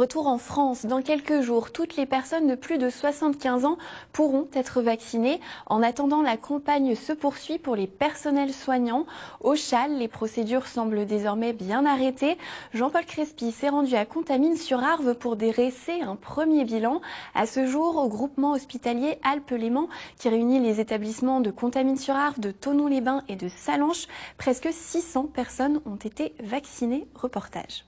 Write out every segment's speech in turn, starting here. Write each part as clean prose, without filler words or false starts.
Retour en France. Dans quelques jours, toutes les personnes de plus de 75 ans pourront être vaccinées. En attendant, la campagne se poursuit pour les personnels soignants. Au Châle, les procédures semblent désormais bien arrêtées. Jean-Paul Crespi s'est rendu à Contamine-sur-Arve pour dresser un premier bilan. À ce jour, au groupement hospitalier Alpes-Léman, qui réunit les établissements de Contamine-sur-Arve, de Thonon-les-Bains et de Sallanches, presque 600 personnes ont été vaccinées. Reportage.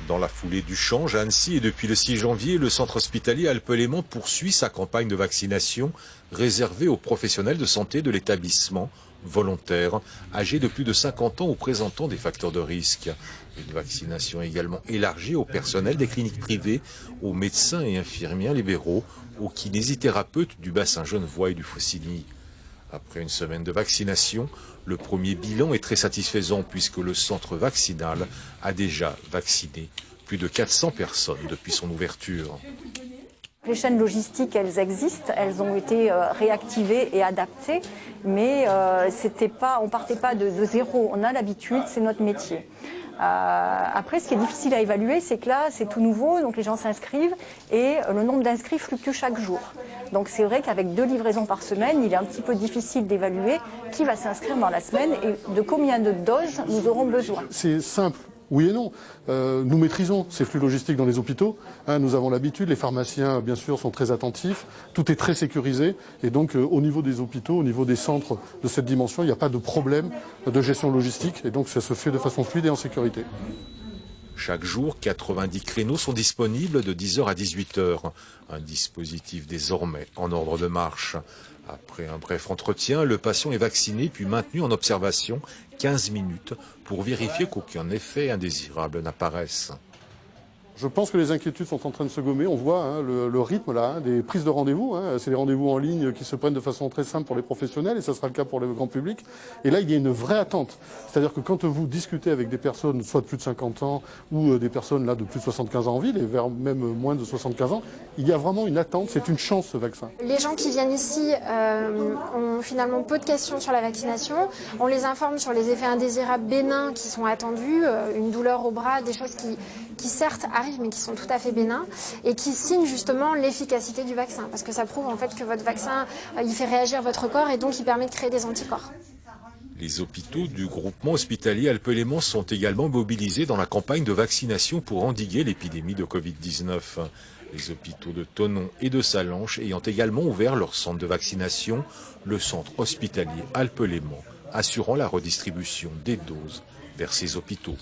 Dans la foulée du change à Annecy et depuis le 6 janvier, le centre hospitalier Alpes-Léman poursuit sa campagne de vaccination réservée aux professionnels de santé de l'établissement, volontaires, âgés de plus de 50 ans ou présentant des facteurs de risque. Une vaccination également élargie au personnel des cliniques privées, aux médecins et infirmières libéraux, aux kinésithérapeutes du bassin Genevois et du Faucigny. Après une semaine de vaccination, le premier bilan est très satisfaisant puisque le centre vaccinal a déjà vacciné plus de 400 personnes depuis son ouverture. Les chaînes logistiques, elles existent, elles ont été réactivées et adaptées, mais on ne partait pas de zéro. On a l'habitude, c'est notre métier. Après, ce qui est difficile à évaluer, c'est que là, c'est tout nouveau, donc les gens s'inscrivent et le nombre d'inscrits fluctue chaque jour. Donc c'est vrai qu'avec 2 livraisons par semaine, il est un petit peu difficile d'évaluer qui va s'inscrire dans la semaine et de combien de doses nous aurons besoin. C'est simple. Oui et non. Nous maîtrisons ces flux logistiques dans les hôpitaux. Nous avons l'habitude, les pharmaciens, bien sûr, sont très attentifs. Tout est très sécurisé. Et donc, au niveau des hôpitaux, au niveau des centres de cette dimension, il n'y a pas de problème de gestion logistique. Et donc, ça se fait de façon fluide et en sécurité. Chaque jour, 90 créneaux sont disponibles de 10h à 18h. Un dispositif désormais en ordre de marche. Après un bref entretien, le patient est vacciné puis maintenu en observation 15 minutes pour vérifier qu'aucun effet indésirable n'apparaisse. Je pense que les inquiétudes sont en train de se gommer. On voit le rythme là, des prises de rendez-vous. C'est des rendez-vous en ligne qui se prennent de façon très simple pour les professionnels et ça sera le cas pour le grand public. Et là, il y a une vraie attente. C'est-à-dire que quand vous discutez avec des personnes, soit de plus de 50 ans ou des personnes là de plus de 75 ans en ville et vers même moins de 75 ans, il y a vraiment une attente. C'est une chance ce vaccin. Les gens qui viennent ici ont finalement peu de questions sur la vaccination. On les informe sur les effets indésirables bénins qui sont attendus, une douleur au bras, des choses qui certes arrivent mais qui sont tout à fait bénins et qui signent justement l'efficacité du vaccin parce que ça prouve en fait que votre vaccin il fait réagir votre corps et donc il permet de créer des anticorps. Les hôpitaux du groupement hospitalier Alpes-Léman sont également mobilisés dans la campagne de vaccination pour endiguer l'épidémie de Covid-19. Les hôpitaux de Thonon et de Sallanches ayant également ouvert leur centre de vaccination, le centre hospitalier Alpes-Léman assurant la redistribution des doses vers ces hôpitaux.